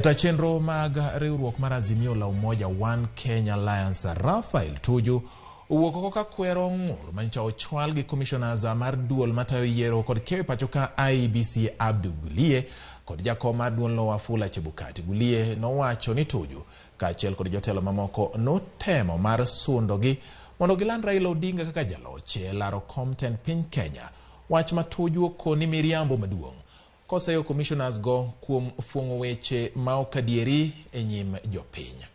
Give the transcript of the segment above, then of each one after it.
Tachenro mag riwruok mar Azimio la Umoja One Kenya Alliance Rafael Tuju owuok oko ka kwero ng'ur manyicha ochwal gi commissioners mar duol matayo yiero kod keyo pacho ka IEBC Gulie kod jakom mar duolno Wafula Chebukati. Gulie nowacho ni Tuju kaachiel kod jotelo mamoko notemo mar sundogi mondo giland Raila Odinga kaka jaloch e laro kom tend piny Kenya, wach ma Tuju okoni miriambo maduong'. Koseyo commissioners go kuom fuong'o weche ma ok adieri e nyim jopiny.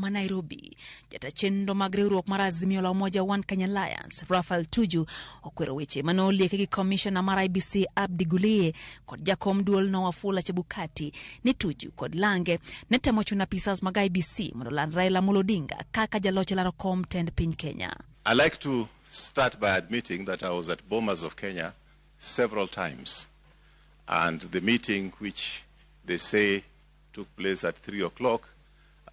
Nairobi, jata chenro mag riwruok mar Azimio la Umoja One Kenya Alliance Rafael Tuju okwero weche manolieki gi commissioner mar IEBC Gulie kod jakom duolno Wafula Chebukati ni Tuju kod Lange netemo chuno apisas mag IEBC mondo land Raila Odinga kaka jaloch laro kom tend piny Kenya. I like to start by admitting that I was at Bomas of Kenya several times, and the meeting which they say took place at 3 o'clock,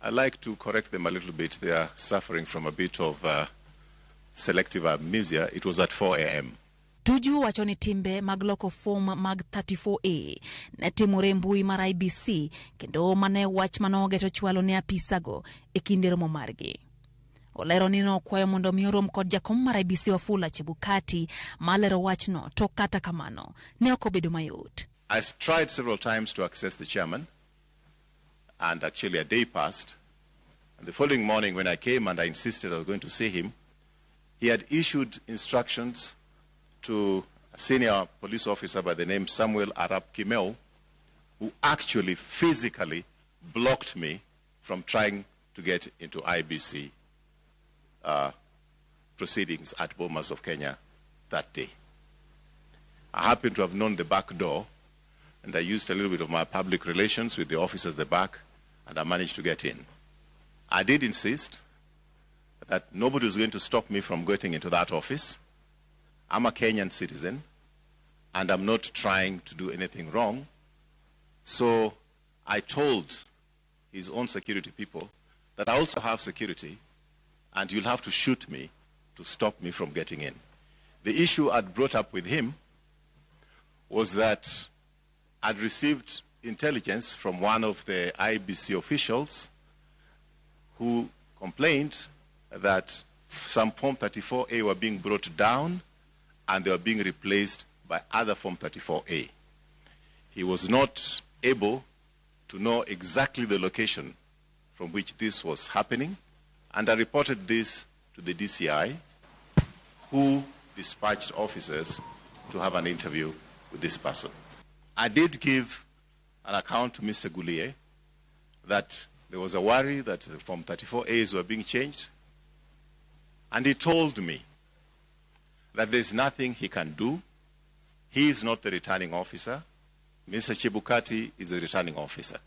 I like to correct them a little bit. They are suffering from a bit of selective amnesia. It was at 4 a.m. Tuju wacho ni timbe mag loko form mag 34A ne timore mbui mar IEBC kendo mane wach manogeto chwalo ne apisago e kinde romo margi. Olero ni nokwayo mondo miorom kod jakom mar IEBC Wafula Chebukati malero wachno to kata kamano ne ok obedo mayot. I tried several times to access the chairman, and actually a day passed. And the following morning when I came and I insisted I was going to see him, he had issued instructions to a senior police officer by the name Samuel Arap Kimeu, who actually physically blocked me from trying to get into IEBC proceedings at Bomas of Kenya that day. I happened to have known the back door, and I used a little bit of my public relations with the officers at the back, and I managed to get in. I did insist that nobody was going to stop me from getting into that office. I'm a Kenyan citizen, and I'm not trying to do anything wrong. So I told his own security people that I also have security, and you'll have to shoot me to stop me from getting in. The issue I'd brought up with him was that I'd received intelligence from one of the IEBC officials who complained that some Form 34A were being brought down and they were being replaced by other Form 34A. He was not able to know exactly the location from which this was happening, and I reported this to the DCI, who dispatched officers to have an interview with this person. I did give an account to Mr. Gulie that there was a worry that the Form 34As were being changed, and he told me that there's nothing he can do. He is not the returning officer. Mr. Chebukati is the returning officer.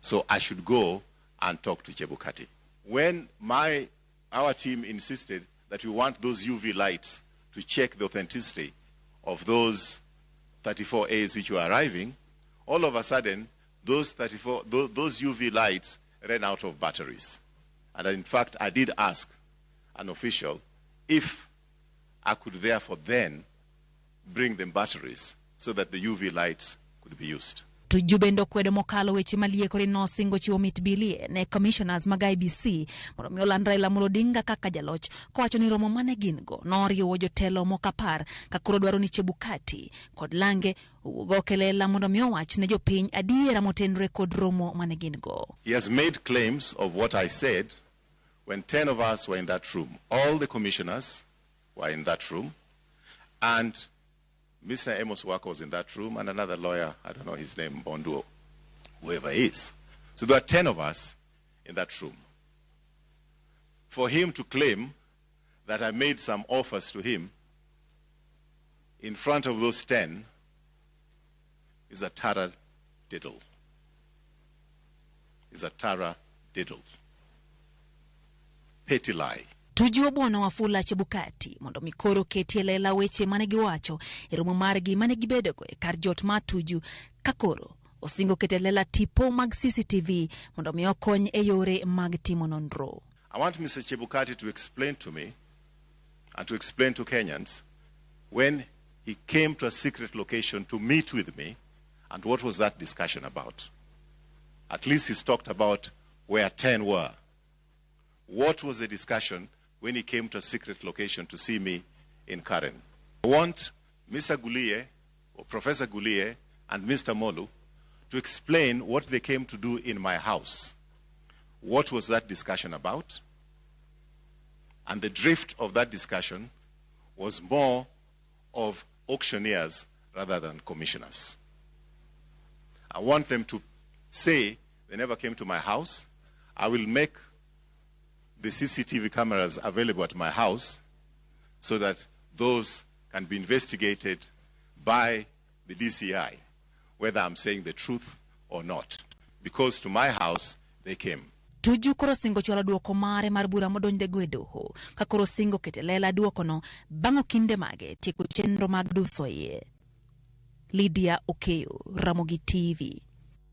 So I should go and talk to Chebukati. When our team insisted that we want those UV lights to check the authenticity of those 34As which were arriving, all of a sudden, those UV lights ran out of batteries. And in fact, I did ask an official if I could therefore then bring them batteries so that the UV lights could be used. Tuju bendo kwedo mokalo weche maliekore nosingo chiwo mit bilie ne commissioners mag IEBC mondo mi oland Raila Odinga kaka jaloch, kowacho ni romo mane gin go noriwo jotelo mokapar ka koro dwaro ni Chebukati kod Lange ugo kelela mondo mi owach ne jopiny adiera motenre kod romo mane gin go. He has made claims of what I said when 10 of us were in that room. All the commissioners were in that room, and Mr. Amos Wako was in that room, and another lawyer, I don't know his name, Bonduo, whoever he is. So there are 10 of us in that room. For him to claim that I made some offers to him in front of those 10 is a tara diddle. Is a tara diddle. Petty lie. Tuju bwana Wafula Chebukati mondo mikoro ketie lela weche mane giwacho e romo margi mane gibedogo e kar jot ma Tuju kakoro osingo ketelela tipo mag CCTV mondo mi okony e yore mag timo nonro. I want Mr. Chebukati to explain to me and to explain to Kenyans when he came to a secret location to meet with me. And what was that discussion about? At least he's talked about where 10 were. What was the discussion when he came to a secret location to see me in Karen? I want Mr. Gulie, or Professor Gulie, and Mr. Molu to explain what they came to do in my house. What was that discussion about? And the drift of that discussion was more of auctioneers rather than commissioners. I want them to say they never came to my house. I will make the CCTV cameras available at my house so that those can be investigated by the DCI, whether I'm saying the truth or not. Because to my house, they came. Tuju koro singo chwala duoko mare mar bura modonjde go e doho, ka koro singo ketelela duoko no bang'o kinde mage tieko chenro mag duso iye. Lydia Okeyo, Ramogi TV.